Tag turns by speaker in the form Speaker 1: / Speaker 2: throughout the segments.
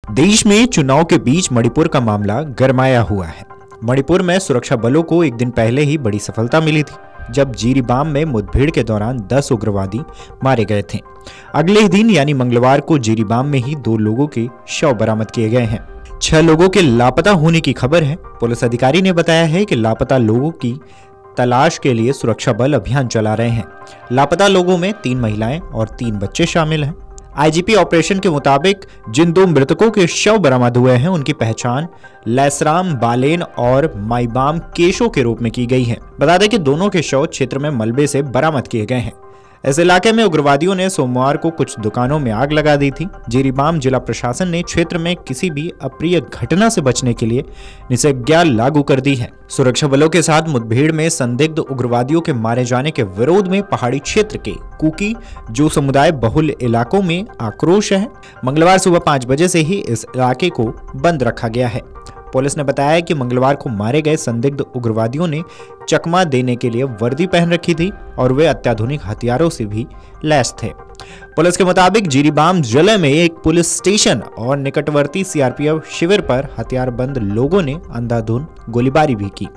Speaker 1: देश में चुनाव के बीच मणिपुर का मामला गरमाया हुआ है। मणिपुर में सुरक्षा बलों को एक दिन पहले ही बड़ी सफलता मिली थी, जब जिरीबाम में मुठभेड़ के दौरान 10 उग्रवादी मारे गए थे। अगले ही दिन यानी मंगलवार को जिरीबाम में ही 2 लोगों के शव बरामद किए गए हैं। 6 लोगों के लापता होने की खबर है। पुलिस अधिकारी ने बताया है कि लापता लोगों की तलाश के लिए सुरक्षा बल अभियान चला रहे हैं। लापता लोगों में 3 महिलाएं और 3 बच्चे शामिल हैं। आईजीपी ऑपरेशन के मुताबिक जिन 2 मृतकों के शव बरामद हुए हैं, उनकी पहचान लैसराम बालेन और माईबाम केशो के रूप में की गई है। बता दें कि दोनों के शव क्षेत्र में मलबे से बरामद किए गए हैं। इस इलाके में उग्रवादियों ने सोमवार को कुछ दुकानों में आग लगा दी थी। जिरीबाम जिला प्रशासन ने क्षेत्र में किसी भी अप्रिय घटना से बचने के लिए निषेधाज्ञा लागू कर दी है। सुरक्षा बलों के साथ मुठभेड़ में संदिग्ध उग्रवादियों के मारे जाने के विरोध में पहाड़ी क्षेत्र के कुकी जो समुदाय बहुल इलाकों में आक्रोश है। मंगलवार सुबह 5 बजे से ही इस इलाके को बंद रखा गया है। पुलिस ने बताया कि मंगलवार को मारे गए संदिग्ध उग्रवादियों ने चकमा देने के लिए वर्दी पहन रखी थी और वे अत्याधुनिक हथियारों से भी लैस थे। पुलिस के मुताबिक जिरीबाम जिले में एक पुलिस स्टेशन और निकटवर्ती सीआरपीएफ शिविर पर हथियारबंद लोगों ने अंधाधुंध गोलीबारी भी की।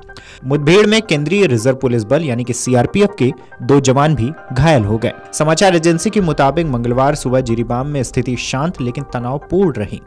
Speaker 1: मुठभेड़ में केंद्रीय रिजर्व पुलिस बल यानी कि सीआरपीएफ के 2 जवान भी घायल हो गए। समाचार एजेंसी के मुताबिक मंगलवार सुबह जिरीबाम में स्थिति शांत लेकिन तनावपूर्ण रही।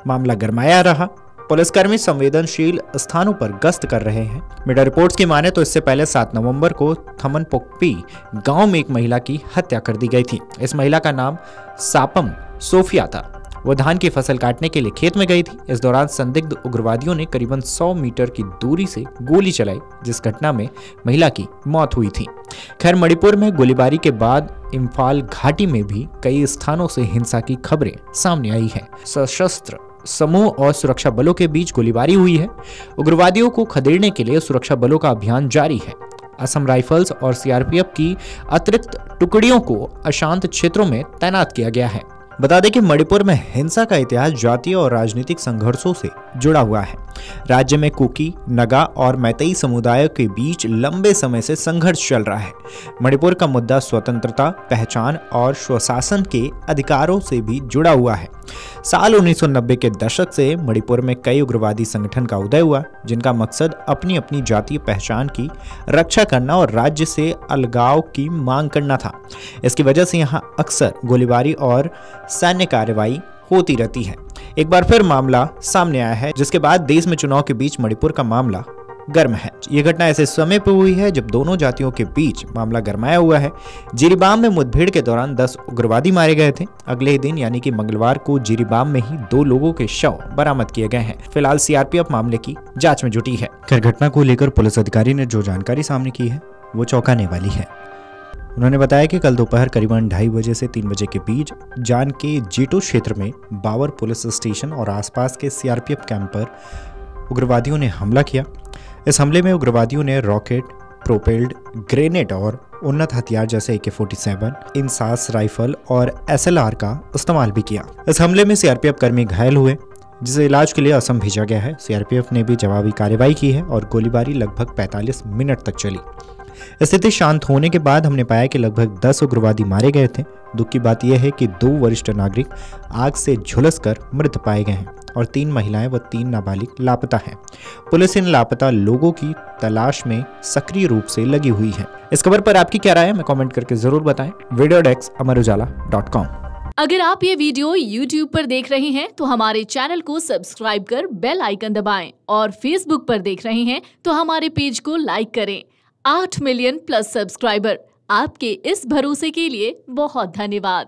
Speaker 1: मामला गरमाया रहा। पुलिसकर्मी संवेदनशील स्थानों पर गश्त कर रहे हैं। मीडिया रिपोर्ट्स की माने तो इससे पहले 7 नवंबर को थमनपोकपी गांव में एक महिला की हत्या कर दी गई थी। इस महिला का नाम सापम सोफिया था। वो धान की फसल काटने के लिए खेत में गई थी। इस दौरान संदिग्ध उग्रवादियों ने करीबन 100 मीटर की दूरी से गोली चलाई, जिस घटना में महिला की मौत हुई थी। खैर, मणिपुर में गोलीबारी के बाद इम्फाल घाटी में भी कई स्थानों से हिंसा की खबरें सामने आई है। सशस्त्र समूह और सुरक्षा बलों के बीच गोलीबारी हुई है। उग्रवादियों को खदेड़ने के लिए सुरक्षा बलों का अभियान जारी है। असम राइफल्स और सीआरपीएफ की अतिरिक्त टुकड़ियों को अशांत क्षेत्रों में तैनात किया गया है। बता दें कि मणिपुर में हिंसा का इतिहास जातीय और राजनीतिक संघर्षों से जुड़ा हुआ है। राज्य में कुकी, नगा और मैतेई समुदायों के बीच लंबे समय से संघर्ष चल रहा है। मणिपुर का मुद्दा स्वतंत्रता, पहचान और स्वशासन के अधिकारों से भी जुड़ा हुआ है। साल 1990 के दशक से मणिपुर में कई उग्रवादी संगठन का उदय हुआ, जिनका मकसद अपनी अपनी जातीय पहचान की रक्षा करना और राज्य से अलगाव की मांग करना था। इसकी वजह से यहाँ अक्सर गोलीबारी और सैन्य कार्रवाई होती रहती है। एक बार फिर मामला सामने आया है, जिसके बाद देश में चुनाव के बीच मणिपुर का मामला गर्म है। ये घटना ऐसे समय पर हुई है जब दोनों जातियों के बीच मामला गरमाया हुआ है। जिरीबाम में मुठभेड़ के दौरान 10 उग्रवादी मारे गए थे। अगले ही दिन यानी कि मंगलवार को जिरीबाम में ही 2 लोगों के शव बरामद किए गए हैं। फिलहाल सीआरपीएफ मामले की जांच में जुटी है। खैर, घटना को लेकर पुलिस अधिकारी ने जो जानकारी सामने की है वो चौंकाने वाली है। उन्होंने बताया कि कल दोपहर करीबन 2:30 बजे से 3 बजे के बीच जान के जेटो क्षेत्र में बावर पुलिस स्टेशन और आसपास के सीआरपीएफ कैंप पर उग्रवादियों ने हमला किया। इस हमले में उग्रवादियों ने रॉकेट, प्रोपेल्ड ग्रेनेड और उन्नत हथियार जैसे AK-47, इंसास राइफल और SLR का इस्तेमाल भी किया। इस हमले में सीआरपीएफ कर्मी घायल हुए, जिसे इलाज के लिए असम भेजा गया है। सीआरपीएफ ने भी जवाबी कार्रवाई की है और गोलीबारी लगभग 45 मिनट तक चली। स्थिति शांत होने के बाद हमने पाया कि लगभग 10 उग्रवादी मारे गए थे। दुख की बात यह है कि 2 वरिष्ठ नागरिक आग से झुलसकर मृत पाए गए हैं और 3 महिलाएं व 3 नाबालिग लापता हैं। पुलिस इन लापता लोगों की तलाश में सक्रिय रूप से लगी हुई है। इस खबर पर आपकी क्या राय है, हमें कमेंट करके जरूर बताएं। Video desk amarujala.com।
Speaker 2: अगर आप ये वीडियो YouTube पर देख रहे हैं तो हमारे चैनल को सब्सक्राइब कर बेल आइकन दबाएं और Facebook पर देख रहे हैं तो हमारे पेज को लाइक करें। 8 मिलियन प्लस सब्सक्राइबर, आपके इस भरोसे के लिए बहुत धन्यवाद।